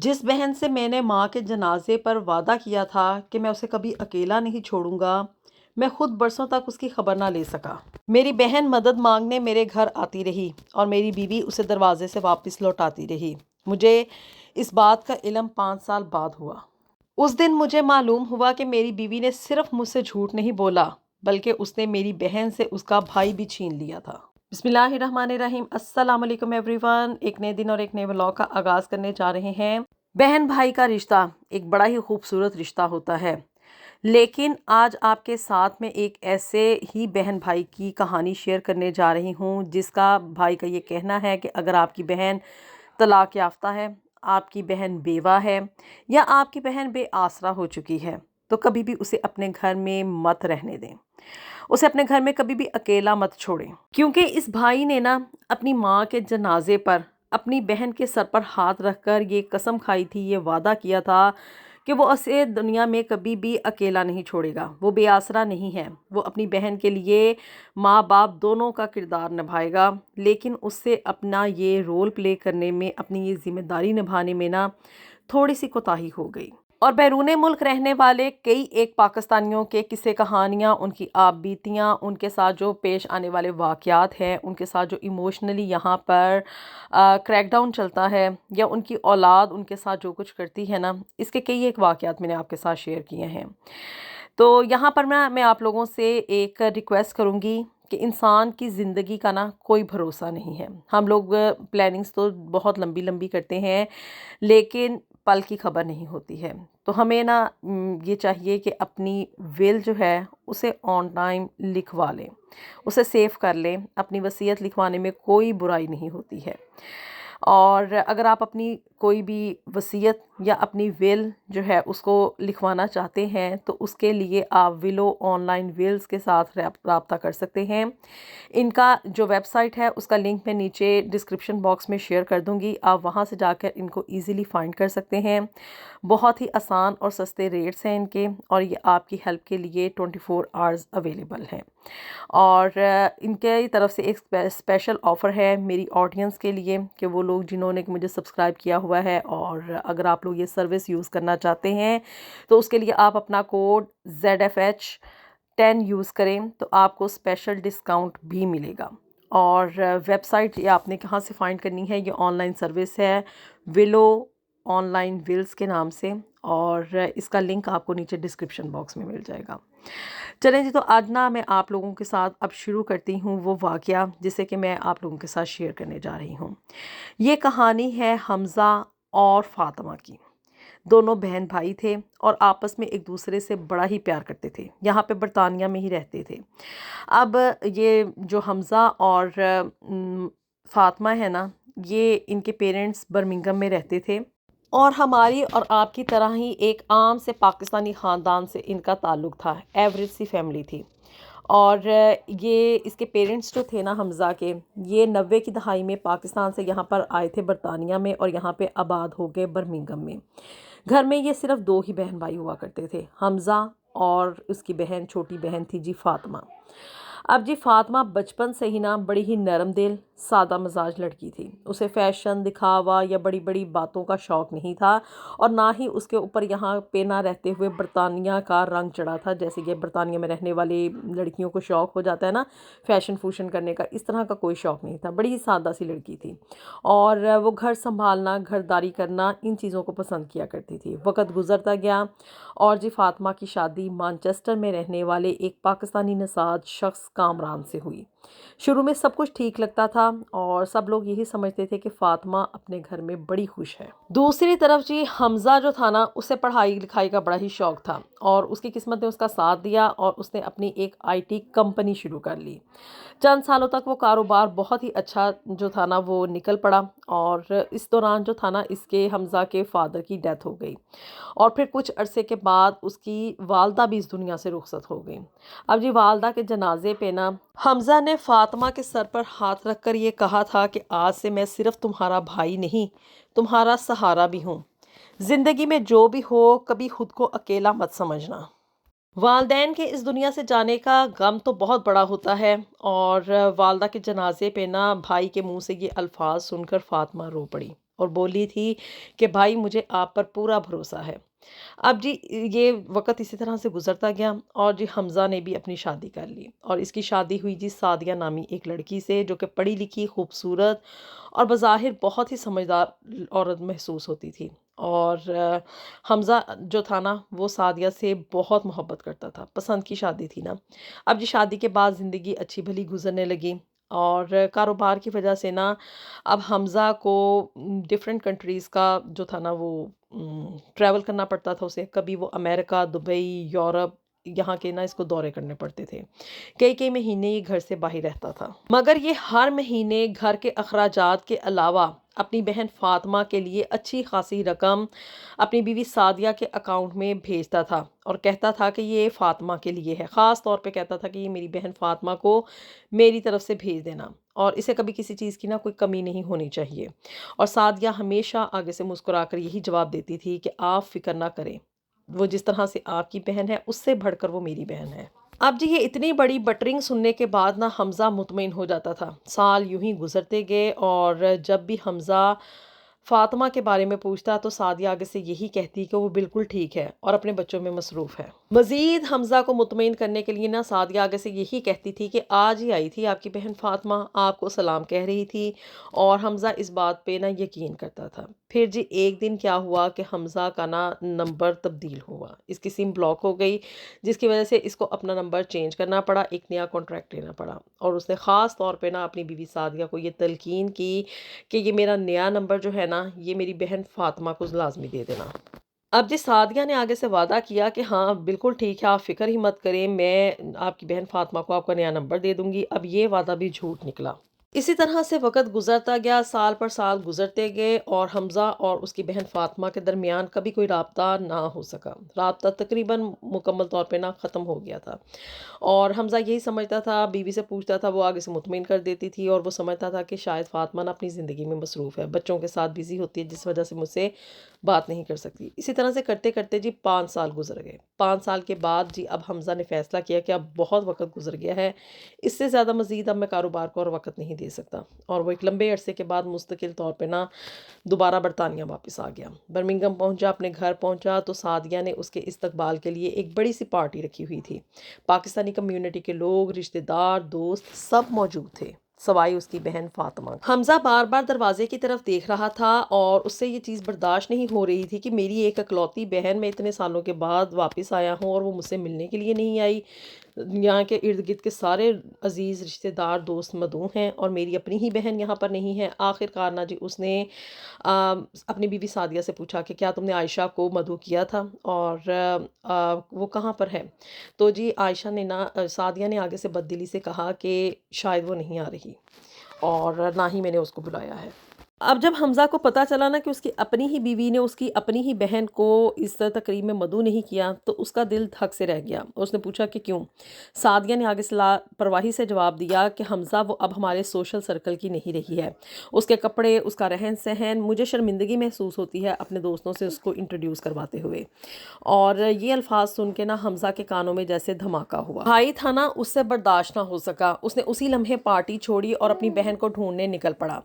جس بہن سے میں نے ماں کے جنازے پر وعدہ کیا تھا کہ میں اسے کبھی اکیلا نہیں چھوڑوں گا، میں خود برسوں تک اس کی خبر نہ لے سکا۔ میری بہن مدد مانگنے میرے گھر آتی رہی اور میری بیوی اسے دروازے سے واپس لوٹاتی رہی۔ مجھے اس بات کا علم 5 سال بعد ہوا۔ اس دن مجھے معلوم ہوا کہ میری بیوی نے صرف مجھ سے جھوٹ نہیں بولا، بلکہ اس نے میری بہن سے اس کا بھائی بھی چھین لیا تھا۔ بسم اللہ الرحمن الرحیم۔ السلام علیکم ایوری ون۔ ایک نئے دن اور ایک نئے ولاگ کا آغاز کرنے جا رہے ہیں۔ بہن بھائی کا رشتہ ایک بڑا ہی خوبصورت رشتہ ہوتا ہے، لیکن آج آپ کے ساتھ میں ایک ایسے ہی بہن بھائی کی کہانی شیئر کرنے جا رہی ہوں جس کا بھائی کا یہ کہنا ہے کہ اگر آپ کی بہن طلاق یافتہ ہے، آپ کی بہن بیوہ ہے یا آپ کی بہن بے آسرا ہو چکی ہے تو کبھی بھی اسے اپنے گھر میں مت رہنے دیں، اسے اپنے گھر میں کبھی بھی اکیلا مت چھوڑیں، کیونکہ اس بھائی نے نا اپنی ماں کے جنازے پر اپنی بہن کے سر پر ہاتھ رکھ کر یہ قسم کھائی تھی، یہ وعدہ کیا تھا کہ وہ اسے دنیا میں کبھی بھی اکیلا نہیں چھوڑے گا، وہ بے آسرا نہیں ہے، وہ اپنی بہن کے لیے ماں باپ دونوں کا کردار نبھائے گا، لیکن اس سے اپنا یہ رول پلے کرنے میں، اپنی یہ ذمہ داری نبھانے میں نا تھوڑی سی کوتاہی ہو گئی۔ اور بیرون ملک رہنے والے کئی ایک پاکستانیوں کے قصے کہانیاں، ان کی آپ بیتیاں، ان کے ساتھ جو پیش آنے والے واقعات ہیں، ان کے ساتھ جو ایموشنلی یہاں پر کریک ڈاؤن چلتا ہے، یا ان کی اولاد ان کے ساتھ جو کچھ کرتی ہے نا، اس کے کئی ایک واقعات میں نے آپ کے ساتھ شیئر کیے ہیں۔ تو یہاں پر میں آپ لوگوں سے ایک ریکویسٹ کروں گی کہ انسان کی زندگی کا نا کوئی بھروسہ نہیں ہے۔ ہم لوگ پلاننگز تو بہت لمبی لمبی کرتے ہیں، لیکن پل کی خبر نہیں ہوتی ہے، تو ہمیں نا یہ چاہیے کہ اپنی ول جو ہے اسے آن ٹائم لکھوا لیں، اسے سیو کر لیں۔ اپنی وصیت لکھوانے میں کوئی برائی نہیں ہوتی ہے، اور اگر آپ اپنی کوئی بھی وصیت یا اپنی ول جو ہے اس کو لکھوانا چاہتے ہیں تو اس کے لیے آپ ولو آن لائن ولز کے ساتھ رابطہ کر سکتے ہیں۔ ان کا جو ویب سائٹ ہے اس کا لنک میں نیچے ڈسکرپشن باکس میں شیئر کر دوں گی، آپ وہاں سے جا کر ان کو ایزیلی فائنڈ کر سکتے ہیں۔ بہت ہی آسان اور سستے ریٹس ہیں ان کے، اور یہ آپ کی ہیلپ کے لیے 24 آورز اویلیبل ہیں۔ اور ان کے طرف سے ایک اسپیشل آفر ہے میری آڈینس کے لیے کہ وہ لوگ جنہوں نے مجھے سبسکرائب کیا ہوا ہے، اور اگر آپ لوگ یہ سروس یوز کرنا چاہتے ہیں تو اس کے لیے آپ اپنا کوڈ ZFH10 یوز کریں تو آپ کو اسپیشل ڈسکاؤنٹ بھی ملے گا۔ اور ویب سائٹ یہ آپ نے کہاں سے فائنڈ کرنی ہے، یہ آن لائن سروس ہے ولو آن لائن ولز کے نام سے، اور اس کا لنک آپ کو نیچے ڈسکرپشن باکس میں مل جائے گا۔ چلیں جی، تو آج نا میں آپ لوگوں کے ساتھ اب شروع کرتی ہوں وہ واقعہ جسے کہ میں آپ لوگوں کے ساتھ شیئر کرنے جا رہی ہوں۔ یہ کہانی ہے حمزہ اور فاطمہ کی۔ دونوں بہن بھائی تھے اور آپس میں ایک دوسرے سے بڑا ہی پیار کرتے تھے، یہاں پہ برطانیہ میں ہی رہتے تھے۔ اب یہ جو حمزہ اور فاطمہ ہے نا، یہ ان کے پیرنٹس برمنگھم میں رہتے تھے، اور ہماری اور آپ کی طرح ہی ایک عام سے پاکستانی خاندان سے ان کا تعلق تھا، ایوریج سی فیملی تھی۔ اور یہ اس کے پیرنٹس جو تھے نا حمزہ کے، یہ 90 کی دہائی میں پاکستان سے یہاں پر آئے تھے برطانیہ میں، اور یہاں پہ آباد ہو گئے برمنگھم میں۔ گھر میں یہ صرف 2 ہی بہن بھائی ہوا کرتے تھے، حمزہ اور اس کی بہن، چھوٹی بہن تھی جی فاطمہ۔ اب جی فاطمہ بچپن سے ہی نا بڑی ہی نرم دل، سادہ مزاج لڑکی تھی، اسے فیشن، دکھاوا یا بڑی بڑی باتوں کا شوق نہیں تھا، اور نہ ہی اس کے اوپر یہاں پہ نہ رہتے ہوئے برطانیہ کا رنگ چڑھا تھا، جیسے کہ برطانیہ میں رہنے والی لڑکیوں کو شوق ہو جاتا ہے نا فیشن فوشن کرنے کا، اس طرح کا کوئی شوق نہیں تھا، بڑی ہی سادہ سی لڑکی تھی، اور وہ گھر سنبھالنا، گھرداری کرنا، ان چیزوں کو پسند کیا کرتی تھی۔ وقت گزرتا گیا اور جی فاطمہ کی شادی مانچسٹر میں رہنے والے ایک پاکستانی نژاد شخص کامران سے ہوئی۔ شروع میں سب کچھ ٹھیک لگتا تھا اور سب لوگ یہی سمجھتے تھے کہ فاطمہ اپنے گھر میں بڑی خوش ہے۔ دوسری طرف جی حمزہ جو تھا نا، اسے پڑھائی لکھائی کا بڑا ہی شوق تھا، اور اس کی قسمت نے اس کا ساتھ دیا اور اس نے اپنی ایک IT کمپنی شروع کر لی۔ چند سالوں تک وہ کاروبار بہت ہی اچھا جو تھا نا وہ نکل پڑا، اور اس دوران جو تھا نا اس کے حمزہ کے فادر کی ڈیتھ ہو گئی، اور پھر کچھ عرصے کے بعد اس کی والدہ بھی اس دنیا سے رخصت ہو گئی۔ اب جی والدہ کے جنازے پہ نا حمزہ نے فاطمہ کے سر پر ہاتھ رکھ کر یہ کہا تھا کہ آج سے میں صرف تمہارا بھائی نہیں، تمہارا سہارا بھی ہوں، زندگی میں جو بھی ہو کبھی خود کو اکیلا مت سمجھنا۔ والدین کے اس دنیا سے جانے کا غم تو بہت بڑا ہوتا ہے، اور والدہ کے جنازے پہ نا بھائی کے منہ سے یہ الفاظ سن کر فاطمہ رو پڑی اور بولی تھی کہ بھائی مجھے آپ پر پورا بھروسہ ہے۔ اب جی یہ وقت اسی طرح سے گزرتا گیا اور جی حمزہ نے بھی اپنی شادی کر لی، اور اس کی شادی ہوئی جی سعدیہ نامی ایک لڑکی سے، جو کہ پڑھی لکھی، خوبصورت اور بظاہر بہت ہی سمجھدار عورت محسوس ہوتی تھی۔ اور حمزہ جو تھا نا وہ سعدیہ سے بہت محبت کرتا تھا، پسند کی شادی تھی نا۔ اب جی شادی کے بعد زندگی اچھی بھلی گزرنے لگی، اور کاروبار کی وجہ سے نا اب حمزہ کو ڈفرینٹ کنٹریز کا جو تھا نا وہ ٹریول کرنا پڑتا تھا اسے۔ کبھی وہ امریکہ، دبئی، یورپ، یہاں کے نا اس کو دورے کرنے پڑتے تھے، کئی کئی مہینے یہ گھر سے باہر رہتا تھا، مگر یہ ہر مہینے گھر کے اخراجات کے علاوہ اپنی بہن فاطمہ کے لیے اچھی خاصی رقم اپنی بیوی سعدیہ کے اکاؤنٹ میں بھیجتا تھا، اور کہتا تھا کہ یہ فاطمہ کے لیے ہے، خاص طور پہ کہتا تھا کہ یہ میری بہن فاطمہ کو میری طرف سے بھیج دینا، اور اسے کبھی کسی چیز کی نا کوئی کمی نہیں ہونی چاہیے۔ اور سعدیہ ہمیشہ آگے سے مسکرا کر یہی جواب دیتی تھی کہ آپ فکر نہ کریں، وہ جس طرح سے آپ کی بہن ہے اس سے بڑھ کر وہ میری بہن ہے۔ اب جی یہ اتنی بڑی بٹرنگ سننے کے بعد نا حمزہ مطمئن ہو جاتا تھا۔ سال یوں ہی گزرتے گئے، اور جب بھی حمزہ فاطمہ کے بارے میں پوچھتا تو سعدیہ آگے سے یہی کہتی کہ وہ بالکل ٹھیک ہے اور اپنے بچوں میں مصروف ہے۔ مزید حمزہ کو مطمئن کرنے کے لیے نا سعدیہ آگے سے یہی کہتی تھی کہ آج ہی آئی تھی آپ کی بہن فاطمہ، آپ کو سلام کہہ رہی تھی، اور حمزہ اس بات پہ نا یقین کرتا تھا۔ پھر جی ایک دن کیا ہوا کہ حمزہ کا نا نمبر تبدیل ہوا، اس کی سم بلاک ہو گئی، جس کی وجہ سے اس کو اپنا نمبر چینج کرنا پڑا، ایک نیا کانٹریکٹ لینا پڑا، اور اس نے خاص طور پہ نا اپنی بیوی سعدیہ کو یہ تلقین کی کہ یہ میرا نیا نمبر جو ہے نا یہ میری بہن فاطمہ کو لازمی دے دینا۔ اب جی سعدیہ نے آگے سے وعدہ کیا کہ ہاں بالکل ٹھیک ہے، آپ فکر ہی مت کریں، میں آپ کی بہن فاطمہ کو آپ کا نیا نمبر دے دوں گی۔ اب یہ وعدہ بھی جھوٹ نکلا۔ اسی طرح سے وقت گزرتا گیا، سال پر سال گزرتے گئے، اور حمزہ اور اس کی بہن فاطمہ کے درمیان کبھی کوئی رابطہ نہ ہو سکا، رابطہ تقریباً مکمل طور پہ نہ ختم ہو گیا تھا۔ اور حمزہ یہی سمجھتا تھا، بیوی سے پوچھتا تھا، وہ آگے سے مطمئن کر دیتی تھی، اور وہ سمجھتا تھا کہ شاید فاطمہ نہ اپنی زندگی میں مصروف ہے، بچوں کے ساتھ بزی ہوتی ہے، جس وجہ سے مجھ سے بات نہیں کر سکتی۔ اسی طرح سے کرتے کرتے جی 5 سال گزر گئے۔ 5 سال کے بعد جی اب حمزہ نے فیصلہ کیا کہ اب بہت وقت گزر گیا ہے، اس سے زیادہ مزید اب میں کاروبار کو اور وقت نہیں دے سکتا، اور وہ ایک لمبے عرصے کے بعد مستقل طور پہ نا دوبارہ برطانیہ واپس آ گیا۔ برمنگھم پہنچا، اپنے گھر پہنچا تو سعدیہ نے اس کے استقبال کے لیے ایک بڑی سی پارٹی رکھی ہوئی تھی۔ پاکستانی کمیونٹی کے لوگ، رشتہ دار، دوست سب موجود تھے، سوائے اس کی بہن فاطمہ۔ حمزہ بار بار دروازے کی طرف دیکھ رہا تھا، اور اس سے یہ چیز برداشت نہیں ہو رہی تھی کہ میری ایک اکلوتی بہن، میں اتنے سالوں کے بعد واپس آیا ہوں اور وہ مجھ سے ملنے کے لیے نہیں آئی۔ یہاں کے ارد گرد کے سارے عزیز رشتہ دار دوست مدعو ہیں، اور میری اپنی ہی بہن یہاں پر نہیں ہے۔ آخر کار نا جی اس نے اپنی بیوی سعدیہ سے پوچھا کہ کیا تم نے عائشہ کو مدعو کیا تھا، اور وہ کہاں پر ہے؟ تو جی عائشہ نے نا سعدیہ نے آگے سے بددلی سے کہا کہ شاید وہ نہیں آ رہی، اور نہ ہی میں نے اس کو بلایا ہے۔ اب جب حمزہ کو پتہ چلا نا کہ اس کی اپنی ہی بیوی نے اس کی اپنی ہی بہن کو اس تقریب میں مدعو نہیں کیا، تو اس کا دل دھک سے رہ گیا، اور اس نے پوچھا کہ کیوں؟ سعدیہ نے آگے سے لاپرواہی سے جواب دیا کہ حمزہ وہ اب ہمارے سوشل سرکل کی نہیں رہی ہے، اس کے کپڑے، اس کا رہن سہن، مجھے شرمندگی محسوس ہوتی ہے اپنے دوستوں سے اس کو انٹروڈیوس کرواتے ہوئے۔ اور یہ الفاظ سن کے نا حمزہ کے کانوں میں جیسے دھماکہ ہوا۔ بھائی تھا نا، اس سے برداشت نہ ہو سکا، اس نے اسی لمحے پارٹی چھوڑی اور اپنی بہن کو ڈھونڈنے نکل پڑا۔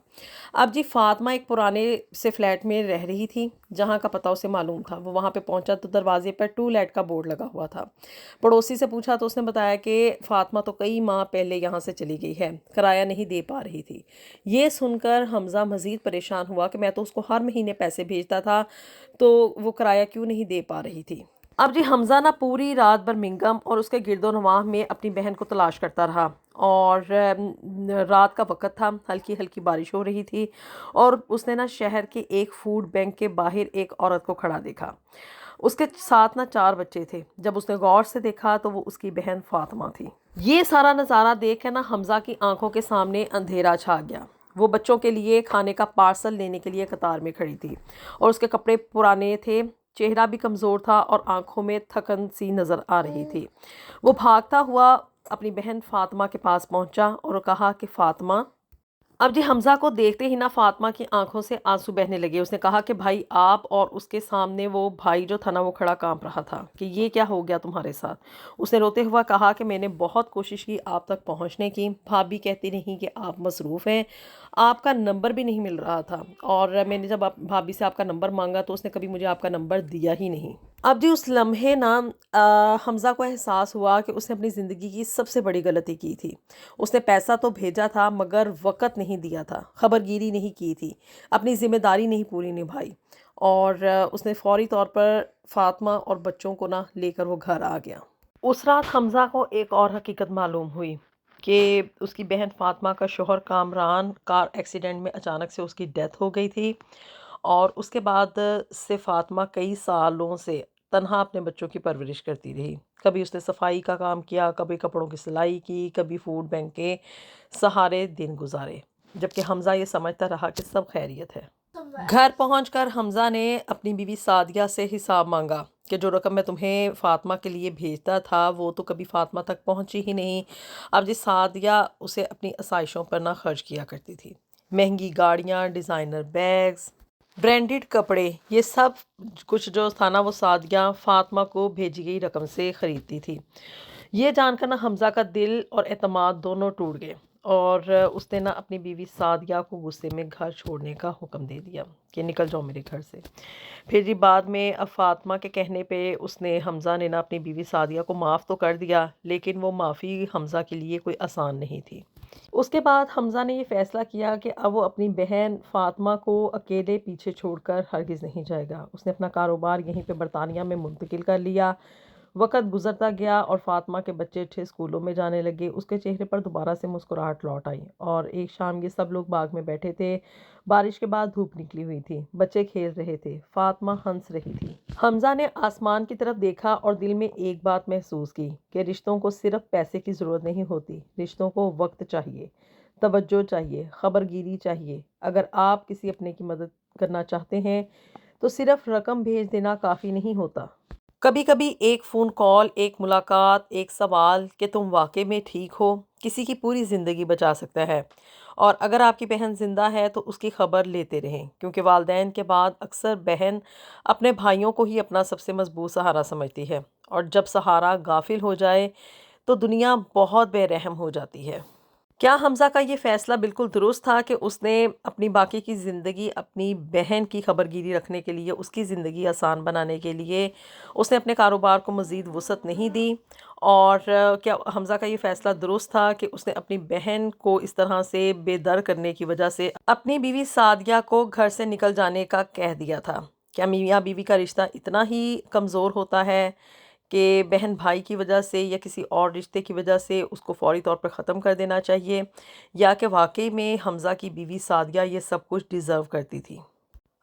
اب جی فاطمہ ایک پرانے سے فلیٹ میں رہ رہی تھی، جہاں کا پتہ اسے معلوم تھا۔ وہ وہاں پہ پہنچا تو دروازے پر ٹو لیٹ کا بورڈ لگا ہوا تھا۔ پڑوسی سے پوچھا تو اس نے بتایا کہ فاطمہ تو کئی ماہ پہلے یہاں سے چلی گئی ہے، کرایہ نہیں دے پا رہی تھی۔ یہ سن کر حمزہ مزید پریشان ہوا کہ میں تو اس کو ہر مہینے پیسے بھیجتا تھا، تو وہ کرایہ کیوں نہیں دے پا رہی تھی؟ اب جی حمزہ نا پوری رات برمنگھم اور اس کے گرد و نواح میں اپنی بہن کو تلاش کرتا رہا، اور رات کا وقت تھا، ہلکی ہلکی بارش ہو رہی تھی، اور اس نے نا شہر کے ایک فوڈ بینک کے باہر ایک عورت کو کھڑا دیکھا۔ اس کے ساتھ نا 4 بچے تھے۔ جب اس نے غور سے دیکھا تو وہ اس کی بہن فاطمہ تھی۔ یہ سارا نظارہ دیکھ کے نا حمزہ کی آنکھوں کے سامنے اندھیرا چھا گیا۔ وہ بچوں کے لیے کھانے کا پارسل لینے کے لیے قطار میں کھڑی تھی، اور اس کے کپڑے پرانے تھے، چہرہ بھی کمزور تھا، اور آنکھوں میں تھکن سی نظر آ رہی تھی۔ وہ بھاگتا ہوا اپنی بہن فاطمہ کے پاس پہنچا اور کہا کہ فاطمہ۔ اب جی حمزہ کو دیکھتے ہی نا فاطمہ کی آنکھوں سے آنسو بہنے لگے۔ اس نے کہا کہ بھائی آپ، اور اس کے سامنے وہ بھائی جو تھا نا وہ کھڑا کانپ رہا تھا کہ یہ کیا ہو گیا تمہارے ساتھ؟ اس نے روتے ہوا کہا کہ میں نے بہت کوشش کی آپ تک پہنچنے کی، بھابھی کہتی نہیں کہ آپ مصروف ہیں، آپ کا نمبر بھی نہیں مل رہا تھا، اور میں نے جب بھابھی سے آپ کا نمبر مانگا تو اس نے کبھی مجھے آپ کا نمبر دیا ہی نہیں۔ اب جی اس لمحے نا حمزہ کو احساس ہوا کہ اس نے اپنی زندگی کی سب سے بڑی غلطی کی تھی۔ اس نے پیسہ تو بھیجا تھا مگر وقت نہیں دیا تھا، خبرگیری نہیں کی تھی، اپنی ذمہ داری نہیں پوری نبھائی، اور اس نے فوری طور پر فاطمہ اور بچوں کو نا لے کر وہ گھر آ گیا۔ اس رات حمزہ کو ایک اور حقیقت معلوم ہوئی کہ اس کی بہن فاطمہ کا شوہر کامران کار ایکسیڈنٹ میں اچانک سے اس کی ڈیتھ ہو گئی تھی، اور اس کے بعد سے فاطمہ کئی سالوں سے تنہا اپنے بچوں کی پرورش کرتی رہی۔ کبھی اس نے صفائی کا کام کیا، کبھی کپڑوں کی سلائی کی، کبھی فوڈ بینک کے سہارے دن گزارے، جبکہ حمزہ یہ سمجھتا رہا کہ سب خیریت ہے۔ گھر پہنچ کر حمزہ نے اپنی بیوی سعدیہ سے حساب مانگا کہ جو رقم میں تمہیں فاطمہ کے لیے بھیجتا تھا وہ تو کبھی فاطمہ تک پہنچی ہی نہیں۔ اب جس سعدیہ اسے اپنی آسائشوں پر نہ خرچ کیا کرتی تھی، مہنگی گاڑیاں، ڈیزائنر بیگز، برانڈڈ کپڑے، یہ سب کچھ جو تھا نا وہ سعدیہ فاطمہ کو بھیجی گئی رقم سے خریدتی تھی۔ یہ جان کر نا حمزہ کا دل اور اعتماد دونوں ٹوٹ گئے، اور اس نے نا اپنی بیوی سعدیہ کو غصے میں گھر چھوڑنے کا حکم دے دیا کہ نکل جاؤ میرے گھر سے۔ پھر جی بعد میں اب فاطمہ کے کہنے پہ حمزہ نے نا اپنی بیوی سعدیہ کو معاف تو کر دیا، لیکن وہ معافی حمزہ کے لیے کوئی آسان نہیں تھی۔ اس کے بعد حمزہ نے یہ فیصلہ کیا کہ اب وہ اپنی بہن فاطمہ کو اکیلے پیچھے چھوڑ کر ہرگز نہیں جائے گا۔ اس نے اپنا کاروبار یہیں پہ برطانیہ میں منتقل کر لیا۔ وقت گزرتا گیا اور فاطمہ کے بچے اچھے اسکولوں میں جانے لگے۔ اس کے چہرے پر دوبارہ سے مسکراہٹ لوٹ آئی، اور ایک شام یہ سب لوگ باغ میں بیٹھے تھے۔ بارش کے بعد دھوپ نکلی ہوئی تھی، بچے کھیل رہے تھے، فاطمہ ہنس رہی تھی۔ حمزہ نے آسمان کی طرف دیکھا اور دل میں ایک بات محسوس کی کہ رشتوں کو صرف پیسے کی ضرورت نہیں ہوتی، رشتوں کو وقت چاہیے، توجہ چاہیے، خبرگیری چاہیے۔ اگر آپ کسی اپنے کی مدد کرنا چاہتے ہیں تو صرف رقم بھیج دینا کافی نہیں ہوتا۔ کبھی کبھی ایک فون کال، ایک ملاقات، ایک سوال کہ تم واقعی میں ٹھیک ہو، کسی کی پوری زندگی بچا سکتا ہے۔ اور اگر آپ کی بہن زندہ ہے تو اس کی خبر لیتے رہیں، کیونکہ والدین کے بعد اکثر بہن اپنے بھائیوں کو ہی اپنا سب سے مضبوط سہارا سمجھتی ہے، اور جب سہارا غافل ہو جائے تو دنیا بہت بے رحم ہو جاتی ہے۔ کیا حمزہ کا یہ فیصلہ بالکل درست تھا کہ اس نے اپنی باقی کی زندگی اپنی بہن کی خبرگیری رکھنے کے لیے، اس کی زندگی آسان بنانے کے لیے اس نے اپنے کاروبار کو مزید وسعت نہیں دی؟ اور کیا حمزہ کا یہ فیصلہ درست تھا کہ اس نے اپنی بہن کو اس طرح سے بے در کرنے کی وجہ سے اپنی بیوی سعدیہ کو گھر سے نکل جانے کا کہہ دیا تھا؟ کیا میاں بیوی کا رشتہ اتنا ہی کمزور ہوتا ہے کہ بہن بھائی کی وجہ سے یا کسی اور رشتے کی وجہ سے اس کو فوری طور پر ختم کر دینا چاہیے، یا کہ واقعی میں حمزہ کی بیوی سعدیہ یہ سب کچھ ڈیزرو کرتی تھی؟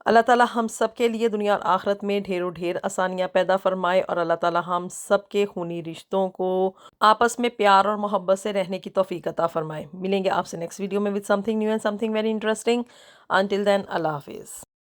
اللہ تعالیٰ ہم سب کے لیے دنیا اور آخرت میں ڈھیر و ڈھیر آسانیاں پیدا فرمائے، اور اللہ تعالیٰ ہم سب کے خونی رشتوں کو آپس میں پیار اور محبت سے رہنے کی توفیق عطا فرمائے۔ ملیں گے آپ سے نیکسٹ ویڈیو میں with something new and something very interesting. Until then, اللہ حافظ۔